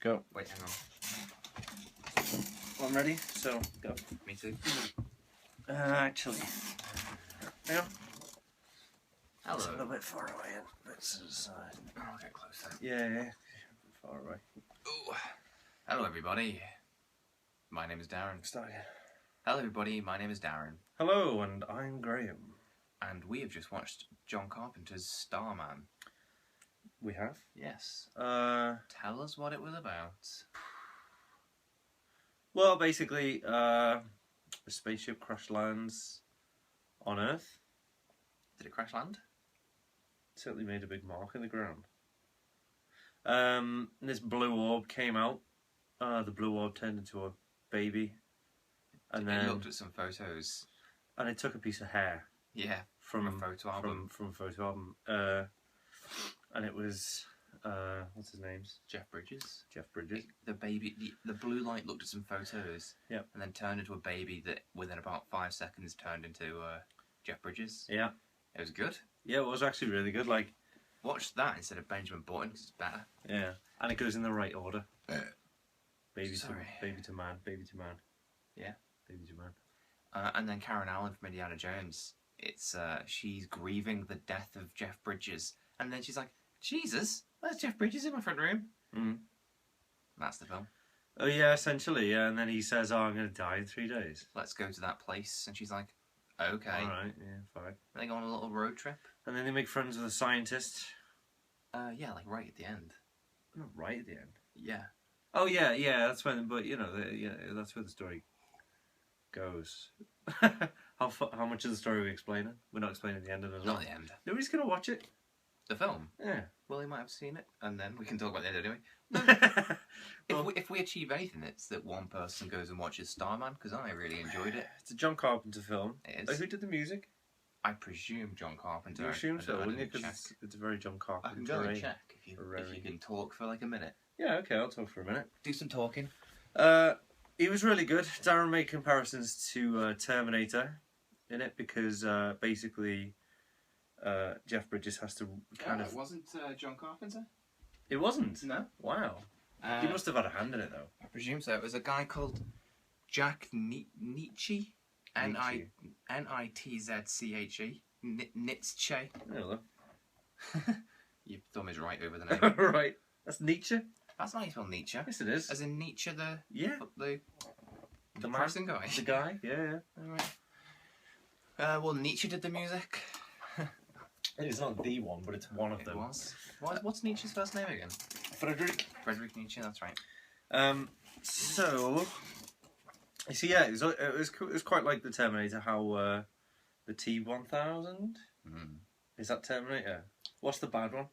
Go. Wait, hang on. I'm ready, so go. Me too. Actually, hang on. Hello. It's a little bit far away. It's aside. I'll get closer. Yeah, far away. Ooh. Hello, everybody. My name is Darren. Start again. Hello, everybody. My name is Darren. Hello, and I'm Graham. And we have just watched John Carpenter's Starman. We have? Yes. Tell us what it was about. Well, basically, a spaceship crash lands on Earth. Did it crash land? It certainly made a big mark in the ground. This blue orb came out. The blue orb turned into a baby. And then looked at some photos. And it took a piece of hair. Yeah, from a photo album. From a photo album. And it was, what's his name? Jeff Bridges. Jeff Bridges. The baby, the blue light looked at some photos. Yep. And then turned into a baby that within about 5 seconds turned into Jeff Bridges. Yeah. It was good. Yeah, it was actually really good. Like, watch that instead of Benjamin Button because it's better. Yeah. And it goes in the right order. Baby to man. Yeah. Baby to man. And then Karen Allen from Indiana Jones. It's she's grieving the death of Jeff Bridges, and then she's like, "Jesus, there's Jeff Bridges in my front room." Mm. That's the film. Oh yeah, essentially, yeah. And then he says, "Oh, I'm going to die in 3 days. Let's go to that place." And she's like, "Okay." All right, yeah, fine. And they go on a little road trip. And then they make friends with a scientist. Yeah, like right at the end. Not right at the end. Yeah. Oh yeah, yeah. That's when, but you know, that's where the story goes. How much of the story are we explaining? We're not explaining the end of it. Not the end. Nobody's gonna watch it. The film. Yeah. Well, he might have seen it, and then we can talk about the end anyway. If we achieve anything, it's that one person goes and watches Starman, because I really enjoyed it. It's a John Carpenter film. It is. Like, who did the music? I presume John Carpenter. You assume so, wouldn't you? Because Check. it's a very John Carpenter. I can go and check if you can talk for like a minute. Yeah, okay, I'll talk for a minute. Do some talking. He was really good. Darren made comparisons to Terminator in it because basically Jeff Bridges has to kind of... It wasn't John Carpenter? It wasn't? No. Wow. He must have had a hand in it though. I presume so. It was a guy called Jack Nietzsche. N-I-T-Z-C-H-E. Nietzsche. Oh, look. Your thumb is right over the name. Right. That's Nietzsche? That's not how you spell Nietzsche. Yes, it is. As in Nietzsche, the man, person guy. The guy, yeah. Alright. Well, Nietzsche did the music. It's not the one, but it's one of them. It was. What's Nietzsche's first name again? Friedrich Nietzsche, that's right. So, you see, yeah, it was quite like the Terminator, how the T-1000? Is that Terminator? What's the bad one?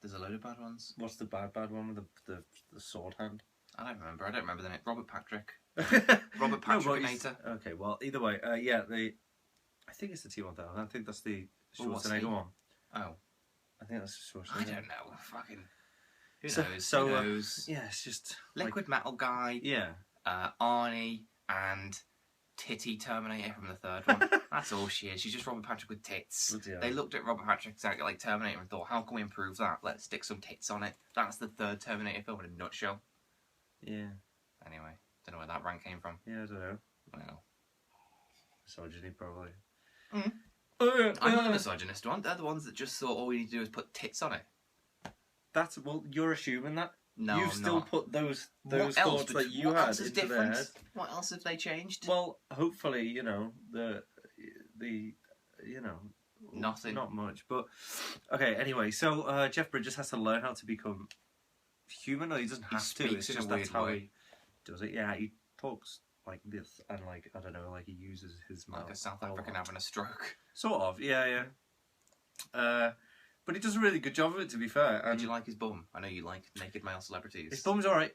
There's a load of bad ones. What's the bad one with the sword hand? I don't remember the name. Robert Patrick. Robert Patrick. Okay, well, either way, yeah, I think it's the T-1000. I think that's the Schwarzenegger one. Oh. I think that's Schwarzenegger. I don't know. Fucking... Who knows? Who knows? Yeah, it's just... Liquid Metal Guy. Yeah. Arnie and Titty Terminator from the third one. That's all she is. She's just Robert Patrick with tits. They looked at Robert Patrick like Terminator and thought, how can we improve that? Let's stick some tits on it. That's the third Terminator film in a nutshell. Yeah. Anyway, don't know where that rank came from. Yeah, I don't know. Well. Misogyny, probably. I'm not a misogynist one. They're the ones that just thought all we need to do is put tits on it. That's, well, you're assuming that. No, You've still put those thoughts that you what had else is into different? their head. What else have they changed? Well, hopefully, you know, the you know, nothing. Not much, but okay. Anyway, so Jeff Bridges has to learn how to become human. Or he doesn't have to. It's just that's how he does it. Yeah, he talks like this, and like I don't know, like he uses his mouth like a South African having a stroke. Sort of, yeah. But he does a really good job of it, to be fair. Did you like his bum? I know you like naked male celebrities. His bum's alright.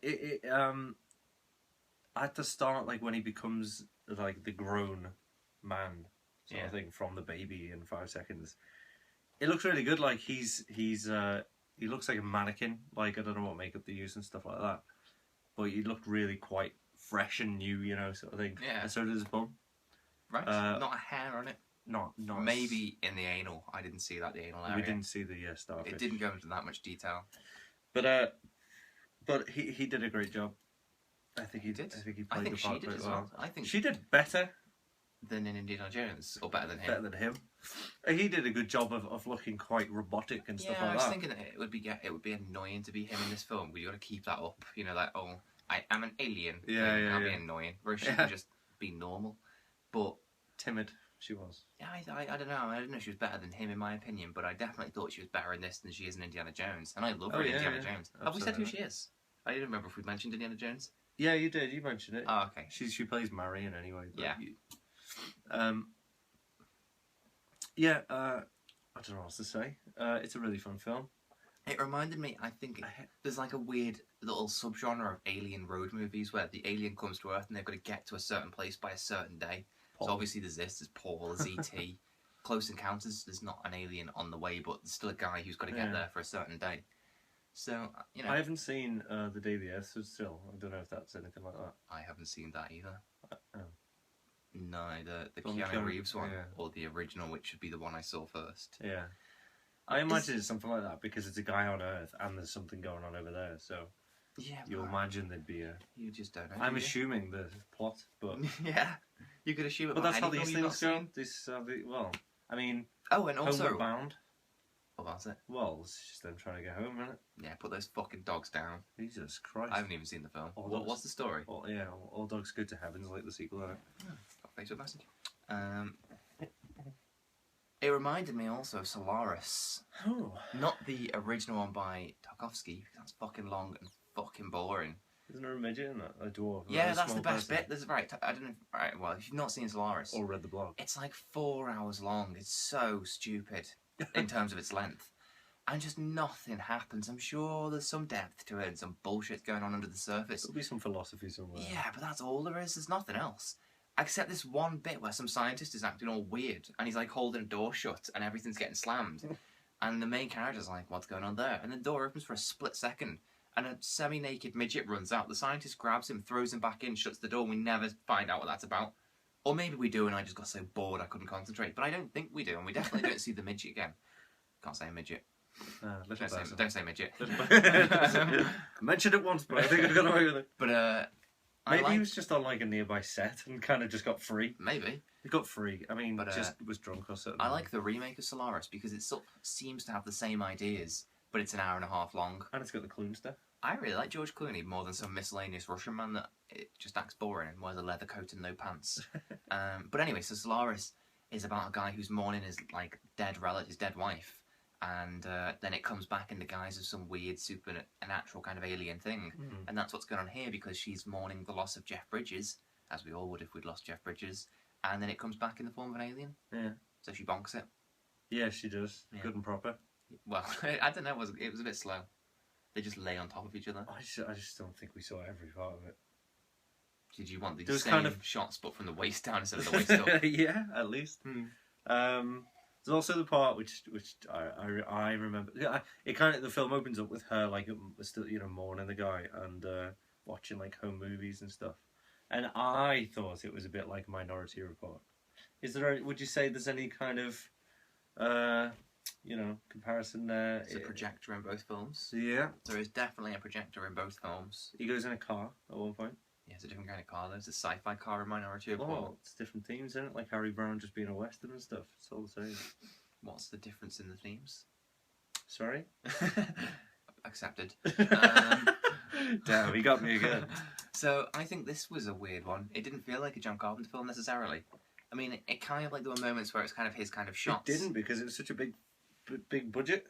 At the start, like when he becomes like the grown man sort of thing from the baby in 5 seconds, it looks really good. Like he looks like a mannequin. Like I don't know what makeup they use and stuff like that, but he looked really quite fresh and new, you know, sort of thing. Yeah. And so did his bum. Right. Not a hair on it. Not maybe in the anal. I didn't see that, the anal area. We didn't see the starfish. It didn't go into that much detail. But But he did a great job. I think he did. I think he I played think the she part did quite as well. well. I think She did better than in Indiana Jones, or better than him. Better than him. He did a good job of looking quite robotic and stuff like that. Yeah, I was thinking that it would be annoying to be him in this film. But you got to keep that up. You know, like, oh, I am an alien. That'd be annoying. Whereas she could just be normal, but timid. She was. Yeah, I don't know. I don't know if she was better than him in my opinion, but I definitely thought she was better in this than she is in Indiana Jones. And I love her in Indiana Jones. Absolutely. Have we said who she is? I didn't remember if we mentioned Indiana Jones. Yeah, you did. You mentioned it. Oh, okay. She plays Marion anyway. Yeah. I don't know what else to say. It's a really fun film. It reminded me, I think, there's like a weird little subgenre of alien road movies where the alien comes to Earth and they've got to get to a certain place by a certain day. Paul. So obviously there's Paul, there's E.T. Close Encounters, there's not an alien on the way, but there's still a guy who's got to get there for a certain day. So, you know. I haven't seen The Day the Earth Stood Still. I don't know if that's anything like that. I haven't seen that either. Oh. No, the Keanu Reeves one, or the original, which should be the one I saw first. Yeah. I imagine it's something like that because it's a guy on Earth and there's something going on over there, so you imagine there'd be a... You just don't know. I'm assuming the plot, but... Yeah, you could assume it. But that's how these things go. Well, I mean... Oh, and also... Homeward Bound. Oh, that's it. Well, it's just them trying to get home, isn't it? Yeah, put those fucking dogs down. Jesus Christ. I haven't even seen the film. What's the story? All Dogs Go to Heaven's like the sequel, isn't it? Got a Facebook message. It reminded me also of Solaris. Oh. Not the original one by Tarkovsky, because that's fucking long and fucking boring. Isn't there a midget in that? A dwarf? Yeah, that's the best bit. This is right. I don't know. Right, well, if you've not seen Solaris... Or read the blog. It's like 4 hours long. It's so stupid in terms of its length. And just nothing happens. I'm sure there's some depth to it and some bullshit going on under the surface. There'll be some philosophy somewhere. Yeah, but that's all there is. There's nothing else. Except this one bit where some scientist is acting all weird and he's like holding a door shut and everything's getting slammed. And the main character's like, what's going on there? And the door opens for a split second and a semi-naked midget runs out. The scientist grabs him, throws him back in, shuts the door, and we never find out what that's about. Or maybe we do and I just got so bored I couldn't concentrate. But I don't think we do, and we definitely don't see the midget again. Can't say midget. Don't say midget. I mentioned it once, but I think I got away with it. But maybe he was just on like a nearby set and kind of just got free. Maybe he got free. I mean, but just was drunk or something. I like the remake of Solaris because it sort of seems to have the same ideas, but it's an hour and a half long. And it's got the Clooney stuff. I really like George Clooney more than some miscellaneous Russian man that it just acts boring and wears a leather coat and no pants. But anyway, so Solaris is about a guy who's mourning his like his dead wife. And then it comes back in the guise of some weird supernatural kind of alien thing. And that's what's going on here because she's mourning the loss of Jeff Bridges, as we all would if we'd lost Jeff Bridges. And then it comes back in the form of an alien. Yeah. So she bonks it. Yeah, she does. Yeah. Good and proper. Well, I don't know. It was a bit slow. They just lay on top of each other. I just don't think we saw every part of it. Did you want the same kind of shots, but from the waist down instead of the waist up? Yeah, at least. There's also the part which I remember. Yeah, it kind of the film opens up with her like still mourning the guy and watching like home movies and stuff, and I thought it was a bit like Minority Report. Would you say there's any kind of comparison there? There's a projector in both films. Yeah, there is definitely a projector in both films. He goes in a car at one point. Yeah, it's a different kind of car. There's a sci-fi car in Minority Report. Oh, it's different themes, isn't it? Like Harry Brown just being a Western and stuff. It's all the same. What's the difference in the themes? Sorry? Accepted. Damn, he got me again. So, I think this was a weird one. It didn't feel like a John Carpenter film necessarily. I mean, it kind of like there were moments where it's kind of his kind of shots. It didn't because it was such a big budget.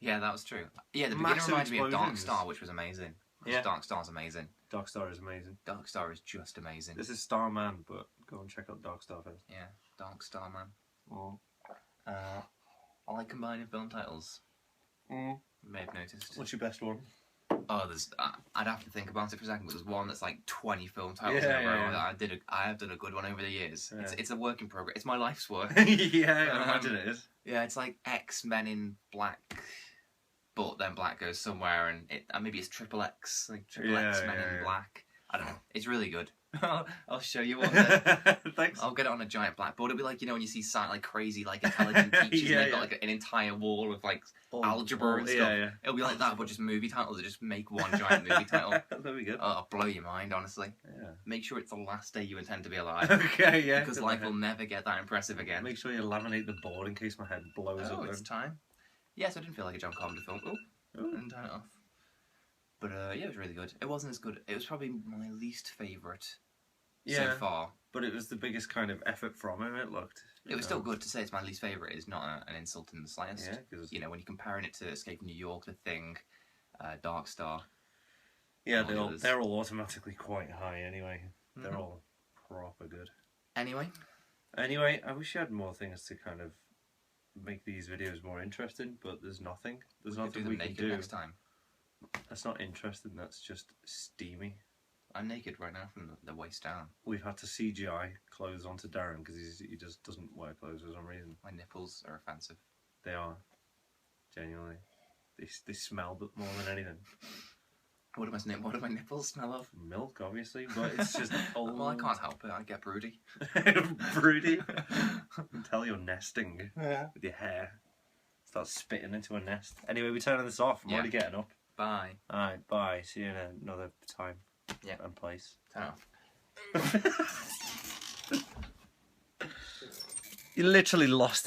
Yeah, that was true. Yeah, the beginning reminded me of Dark Star, which was amazing. Yeah. Dark Star's amazing. Dark Star is amazing. Dark Star is just amazing. This is Starman, but go and check out Dark Star first. Yeah, Dark Starman. Oh. I like combining film titles. You may have noticed. What's your best one? Oh, I'd have to think about it for a second, but there's one that's like 20 film titles in a row. Yeah. I have done a good one over the years. Yeah. It's a work in progress. It's my life's work. Yeah, I imagine it is. Yeah, it's like X-Men in Black, but then Black goes somewhere, and maybe it's Triple X, like Triple X Men in Black. I don't know. It's really good. I'll show you one day. Thanks. I'll get it on a giant blackboard. It'll be like, you know, when you see like crazy, like intelligent teachers and they've got like an entire wall of like algebra and stuff. Yeah. It'll be like that, but just movie titles. Just make one giant movie title. That'd be good. Oh, it'll blow your mind, honestly. Yeah. Make sure it's the last day you intend to be alive. Okay, yeah. Because life will never get that impressive again. Make sure you laminate the board in case my head blows up. Oh, it's time. Yes, I didn't feel like a John Carpenter film. Oh, and turn it off. But yeah, it was really good. It wasn't as good. It was probably my least favourite so far. But it was the biggest kind of effort from him, it looked. It was still good. To say it's my least favourite is not an insult in the slightest. Yeah, because... You know, when you're comparing it to Escape from New York, The Thing, Dark Star. Yeah, they're all automatically quite high anyway. They're all proper good. Anyway, I wish you had more things to kind of make these videos more interesting, but there's nothing. There's nothing we can do. Next time. That's not interesting, that's just steamy. I'm naked right now from the waist down. We've had to CGI clothes onto Darren because he just doesn't wear clothes for some reason. My nipples are offensive. They are. Genuinely. They smell more than anything. What do my nipples smell of? Milk, obviously, but it's just old. Well, I can't help it. I get broody. Broody? You can tell you're nesting with your hair. Start spitting into a nest. Anyway, we're turning this off. I'm already getting up. Bye. Alright, bye. See you in another time and place. Turn off. You literally lost it.